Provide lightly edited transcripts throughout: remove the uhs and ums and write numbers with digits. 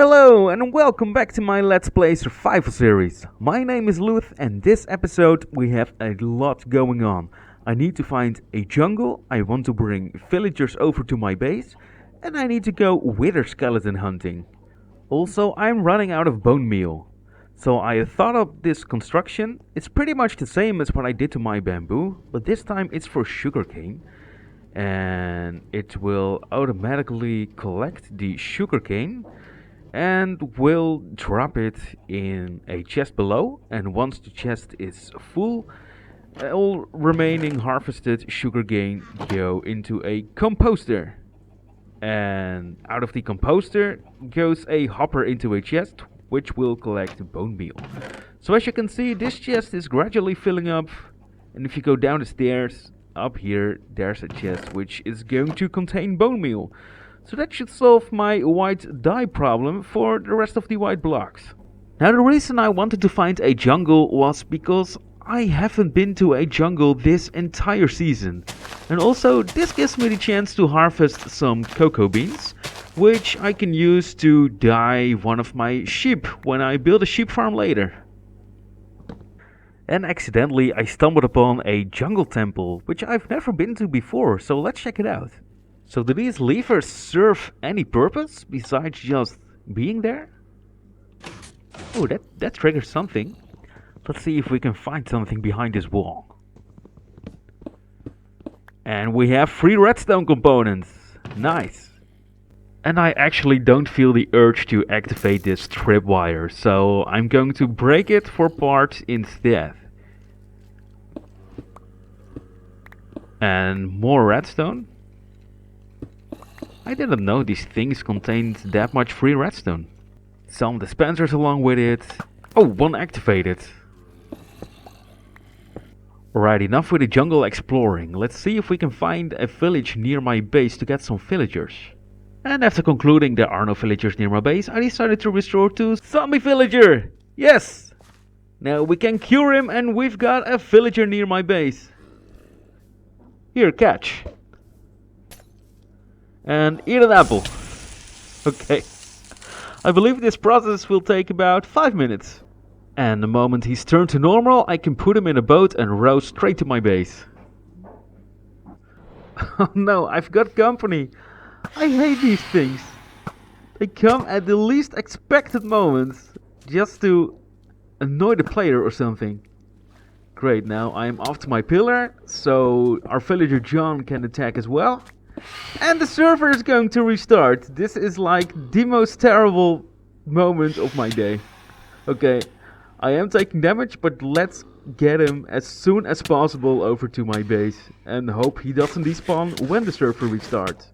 Hello and welcome back to my Let's Play Survival series. My name is Luth and this episode we have a lot going on. I need to find a jungle, I want to bring villagers over to my base, and I need to go wither skeleton hunting. Also, I'm running out of bone meal. So I thought of this construction. It's pretty much the same as what I did to my bamboo, but this time it's for sugarcane. And it will automatically collect the sugarcane and will drop it in a chest below, and once the chest is full, all remaining harvested sugarcane go into a composter, and out of the composter goes a hopper into a chest which will collect bone meal. So as you can see, this chest is gradually filling up, and if you go down the stairs up here, there's a chest which is going to contain bone meal. So that should solve my white dye problem for the rest of the white blocks. Now the reason I wanted to find a jungle was because I haven't been to a jungle this entire season. And also this gives me the chance to harvest some cocoa beans, which I can use to dye one of my sheep when I build a sheep farm later. And accidentally I stumbled upon a jungle temple, which I've never been to before, so let's check it out. So do these levers serve any purpose besides just being there? Oh, that triggers something. Let's see if we can find something behind this wall. And we have 3 redstone components. Nice. And I actually don't feel the urge to activate this tripwire, so I'm going to break it for parts instead. And more redstone. I didn't know these things contained that much free redstone. Some dispensers along with it. Oh, one activated. Alright, enough with the jungle exploring. Let's see if we can find a village near my base to get some villagers. And after concluding there are no villagers near my base, I decided to restore to zombie villager. Yes! Now we can cure him and we've got a villager near my base. Here, catch. And eat an apple. Okay. I believe this process will take about 5 minutes. And the moment he's turned to normal, I can put him in a boat and row straight to my base. Oh no, I've got company. I hate these things. They come at the least expected moments, just to annoy the player or something. Great, now I'm off to my pillar, so our villager John can attack as well. And the server is going to restart. This is like the most terrible moment of my day. Okay, I am taking damage, but let's get him as soon as possible over to my base. And hope he doesn't despawn when the server restarts.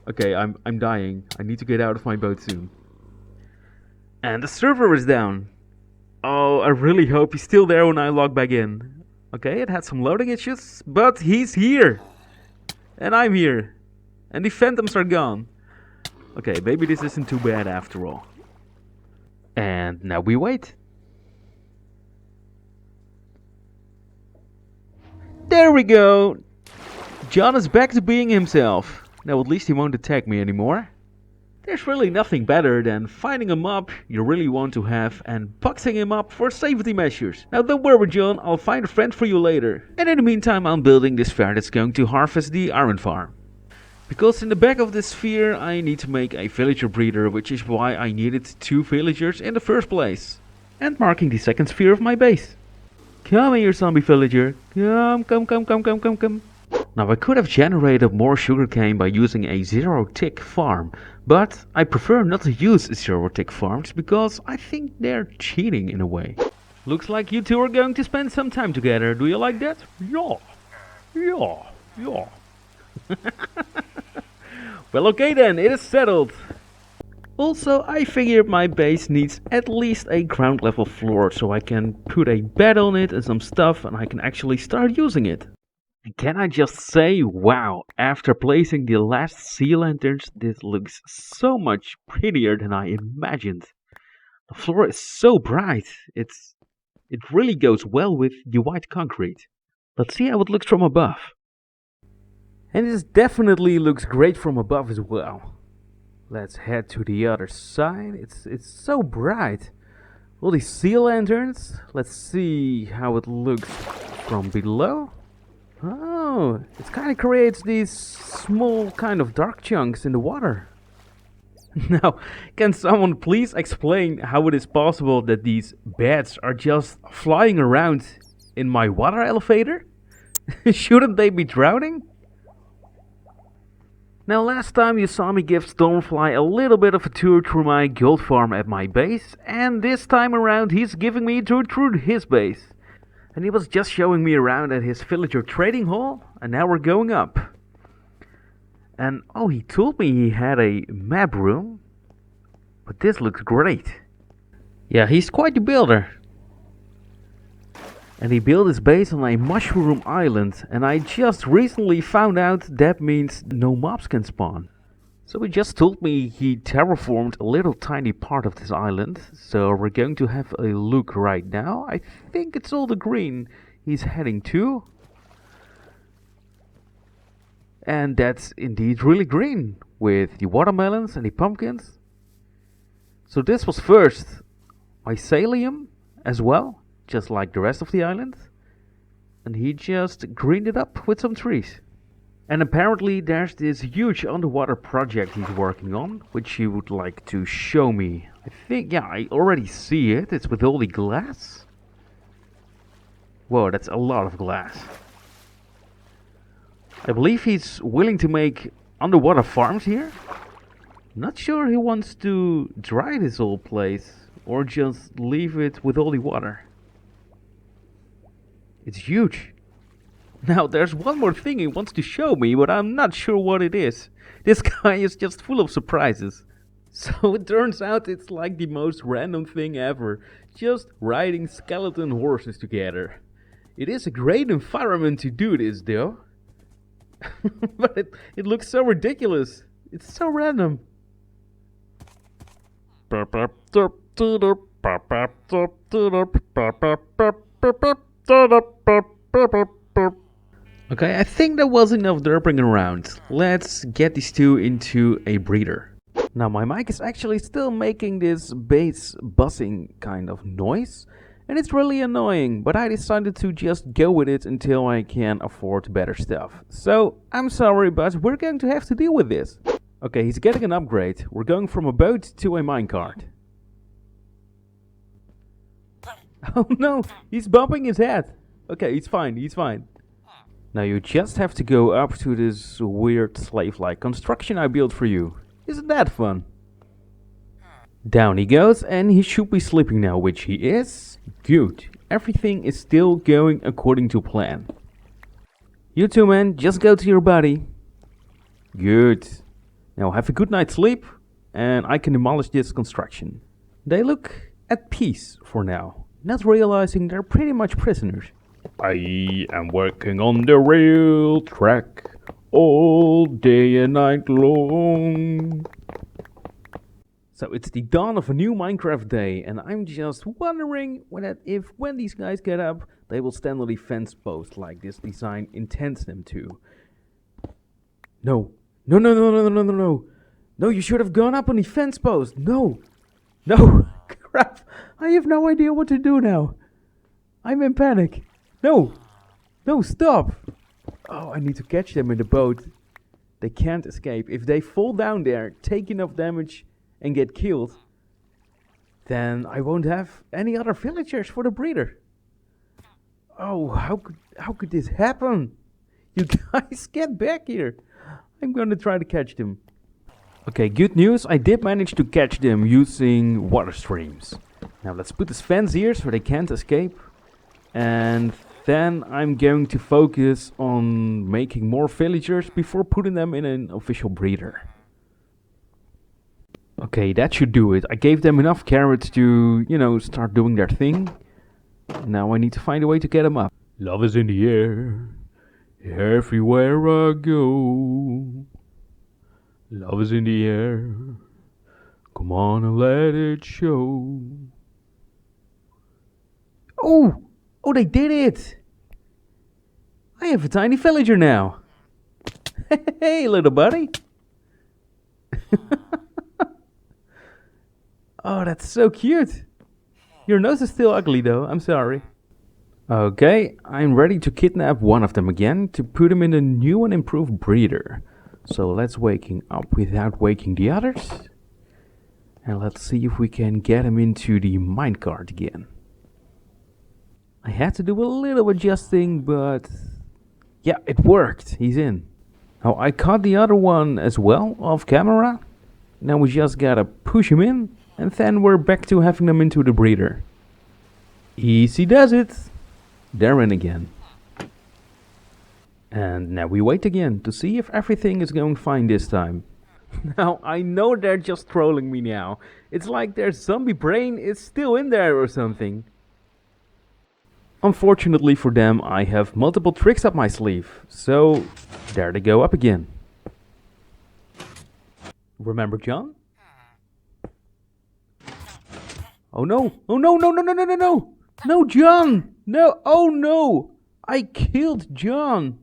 Okay, I'm dying. I need to get out of my boat soon. And the server is down. Oh, I really hope he's still there when I log back in. Okay, it had some loading issues, but he's here. And I'm here. And the phantoms are gone. Okay, maybe this isn't too bad after all. And now we wait. There we go. John is back to being himself. Now at least he won't attack me anymore. There's really nothing better than finding a mob you really want to have and boxing him up for safety measures. Now don't worry John, I'll find a friend for you later. And in the meantime I'm building this fair that's going to harvest the iron farm. Because in the back of this sphere I need to make a villager breeder, which is why I needed 2 villagers in the first place. And marking the second sphere of my base. Come here zombie villager, come. Now I could have generated more sugarcane by using a 0-tick farm, but I prefer not to use 0-tick farms because I think they're cheating in a way. Looks like you two are going to spend some time together, do you like that? Yeah. Well okay then, it is settled. Also I figured my base needs at least a ground level floor so I can put a bed on it and some stuff and I can actually start using it. And can I just say, wow, after placing the last sea lanterns, this looks so much prettier than I imagined. The floor is so bright, it really goes well with the white concrete. Let's see how it looks from above. And it definitely looks great from above as well. Let's head to the other side. It's so bright. All these sea lanterns. Let's see how it looks from below. Oh, it kind of creates these small kind of dark chunks in the water. Now, can someone please explain how it is possible that these bats are just flying around in my water elevator? Shouldn't they be drowning? Now, last time you saw me give Stormfly a little bit of a tour through my gold farm at my base, and this time around he's giving me a tour through his base. And he was just showing me around at his villager trading hall, and now we're going up. And oh, he told me he had a map room, but this looks great. Yeah, he's quite the builder. And he built his base on a mushroom island, and I just recently found out that means no mobs can spawn. So he just told me he terraformed a little tiny part of this island, so we're going to have a look right now. I think it's all the green he's heading to. And that's indeed really green, with the watermelons and the pumpkins. So this was first mycelium as well, just like the rest of the island. And he just greened it up with some trees. And apparently there's this huge underwater project he's working on, which he would like to show me. I think, yeah, I already see it. It's with all the glass. Whoa, that's a lot of glass. I believe he's willing to make underwater farms here. Not sure he wants to dry this whole place or just leave it with all the water. It's huge. Now there's one more thing he wants to show me, but I'm not sure what it is. This guy is just full of surprises. So it turns out it's like the most random thing ever. Just riding skeleton horses together. It is a great environment to do this though. But it looks so ridiculous. It's so random. Okay, I think that was enough derping around. Let's get these two into a breeder. Now my mic is actually still making this bass buzzing kind of noise. And it's really annoying, but I decided to just go with it until I can afford better stuff. So, I'm sorry, but we're going to have to deal with this. Okay, he's getting an upgrade. We're going from a boat to a minecart. Oh no, he's bumping his head. Okay, he's fine, he's fine. Now you just have to go up to this weird slave-like construction I built for you. Isn't that fun? Down he goes, and he should be sleeping now, which he is. Good. Everything is still going according to plan. You two men, just go to your buddy. Good. Now have a good night's sleep, and I can demolish this construction. They look at peace for now, not realizing they're pretty much prisoners. I am working on the rail track all day and night long. So it's the dawn of a new Minecraft day, and I'm just wondering if when these guys get up, they will stand on the fence post like this design intends them to. No. No, no, no, no, no, no, no. No, you should have gone up on the fence post. No. No. Crap. I have no idea what to do now. I'm in panic. No. No, stop. Oh, I need to catch them in the boat. They can't escape. If they fall down there, take enough damage and get killed, then I won't have any other villagers for the breeder. Oh, how could this happen? You guys get back here. I'm gonna try to catch them. Okay, good news. I did manage to catch them using water streams. Now let's put this fence here so they can't escape. And then I'm going to focus on making more villagers before putting them in an official breeder. Okay, that should do it. I gave them enough carrots to, start doing their thing. Now I need to find a way to get them up. Love is in the air, everywhere I go. Love is in the air, come on and let it show. Oh, they did it. I have a tiny villager now. Hey, little buddy. Oh, that's so cute. Your nose is still ugly though, I'm sorry. Okay, I'm ready to kidnap one of them again to put him in a new and improved breeder. So let's waking up without waking the others. And let's see if we can get him into the minecart again. I had to do a little adjusting, but yeah, it worked. He's in. Now I caught the other one as well off camera. Now we just gotta push him in, and then we're back to having them into the breeder. Easy does it. They're in again. And now we wait again to see if everything is going fine this time. Now, I know they're just trolling me now. It's like their zombie brain is still in there or something. Unfortunately for them, I have multiple tricks up my sleeve. So, there they go up again. Remember John? Oh no! Oh no, no, no, no, no, no, no! No, John! No! Oh no! I killed John!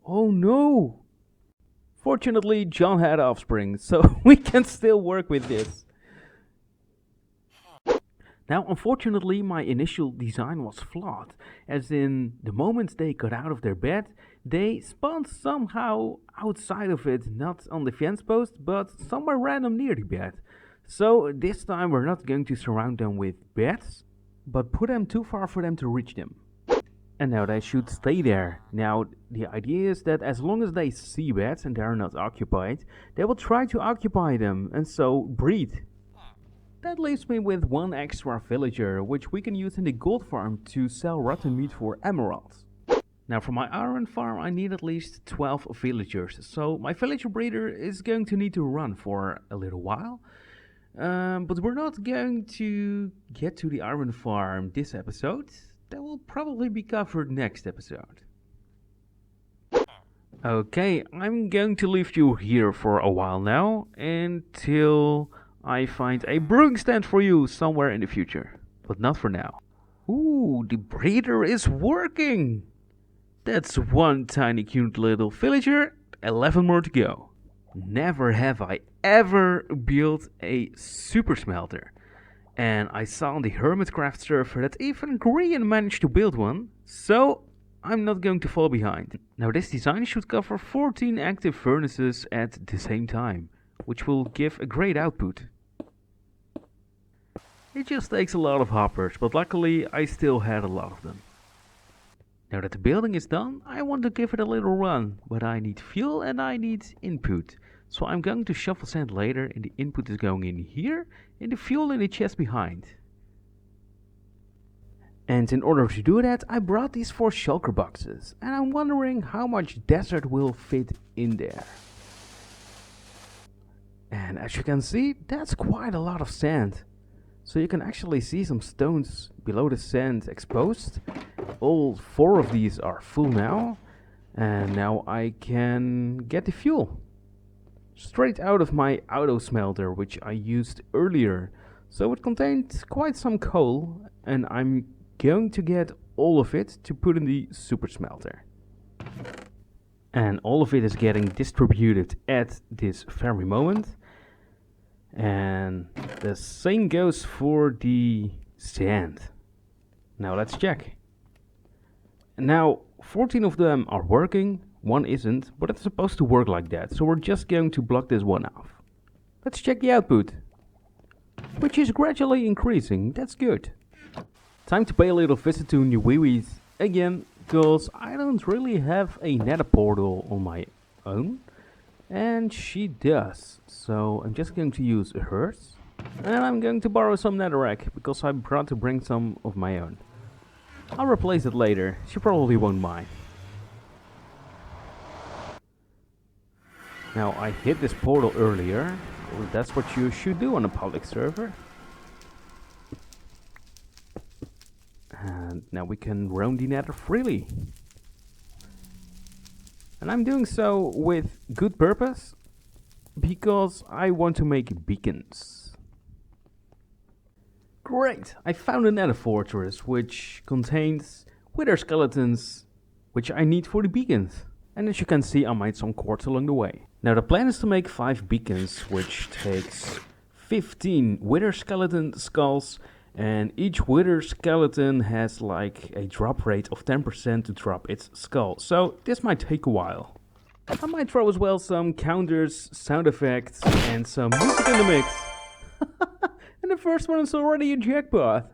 Oh no! Fortunately, John had offspring, so we can still work with this. Now, unfortunately, my initial design was flawed, as in, the moment they got out of their bed, they spawned somehow outside of it, not on the fence post, but somewhere random near the bed. So, this time we're not going to surround them with beds, but put them too far for them to reach them. And now they should stay there. Now, the idea is that as long as they see beds and they are not occupied, they will try to occupy them and so breed. That leaves me with one extra villager, which we can use in the gold farm to sell rotten meat for emeralds. Now for my iron farm I need at least 12 villagers, so my villager breeder is going to need to run for a little while. But we're not going to get to the iron farm this episode. That will probably be covered next episode. Okay, I'm going to leave you here for a while now, until I find a brewing stand for you somewhere in the future. But not for now. Ooh, the breeder is working! That's one tiny cute little villager, 11 more to go. Never have I ever built a super smelter. And I saw on the Hermitcraft server that even Korean managed to build one, so I'm not going to fall behind. Now this design should cover 14 active furnaces at the same time, which will give a great output. It just takes a lot of hoppers, but luckily I still had a lot of them. Now that the building is done, I want to give it a little run, but I need fuel and I need input. So I'm going to shovel sand later, and the input is going in here, and the fuel in the chest behind. And in order to do that, I brought these 4 shulker boxes, and I'm wondering how much desert will fit in there. And as you can see, that's quite a lot of sand. So you can actually see some stones below the sand exposed. All 4 of these are full now, and now I can get the fuel. Straight out of my auto smelter, which I used earlier. So it contained quite some coal, and I'm going to get all of it to put in the super smelter. And all of it is getting distributed at this very moment. And the same goes for the sand. Now let's check. Now 14 of them are working. One isn't, but it's supposed to work like that, so we're just going to block this one off. Let's check the output, which is gradually increasing. That's good. Time to pay a little visit to New again, because I don't really have a nether portal on my own, and she does. So I'm just going to use hers, and I'm going to borrow some netherrack, because I brought to bring some of my own. I'll replace it later, she probably won't mind. Now I hit this portal earlier, well, that's what you should do on a public server. And now we can roam the nether freely. And I'm doing so with good purpose, because I want to make beacons. Great, I found a nether fortress which contains wither skeletons, which I need for the beacons. And as you can see, I made some quartz along the way. Now the plan is to make 5 beacons, which takes 15 wither skeleton skulls, and each wither skeleton has like a drop rate of 10% to drop its skull. So this might take a while. I might throw as well some counters, sound effects, and some music in the mix. And the first one is already a jackpot.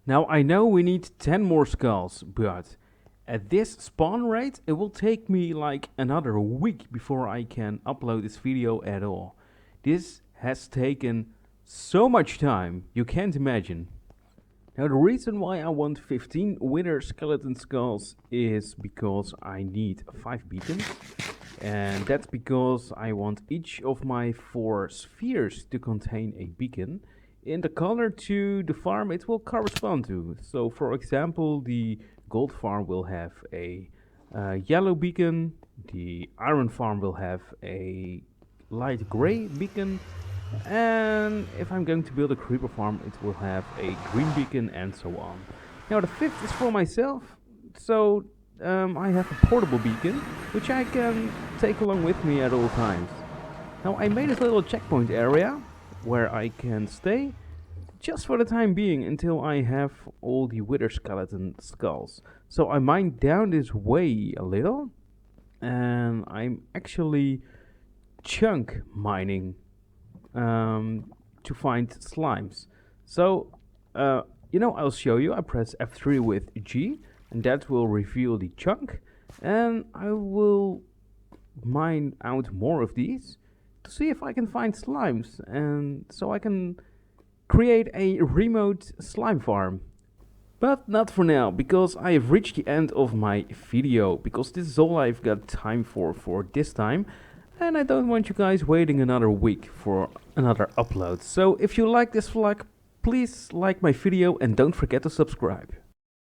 Now I know we need 10 more skulls, but at this spawn rate it will take me like another week before I can upload this video at all. This has taken so much time, you can't imagine. Now the reason why I want 15 wither skeleton skulls is because I need 5 beacons. And that's because I want each of my 4 spheres to contain a beacon in the color to the farm it will correspond to. So for example, the gold farm will have a yellow beacon, the iron farm will have a light gray beacon, and if I'm going to build a creeper farm it will have a green beacon, and so on. Now the 5th is for myself, so I have a portable beacon which I can take along with me at all times. Now I made this little checkpoint area where I can stay just for the time being until I have all the wither skeleton skulls. So I mined down this way a little, and I'm actually chunk mining to find slimes. So I'll show you. I press F3 with G and that will reveal the chunk, and I will mine out more of these to see if I can find slimes, and so I can create a remote slime farm. But not for now, because I have reached the end of my video, because this is all I've got time for this time, and I don't want you guys waiting another week for another upload. So if you like this vlog, please like my video and don't forget to subscribe.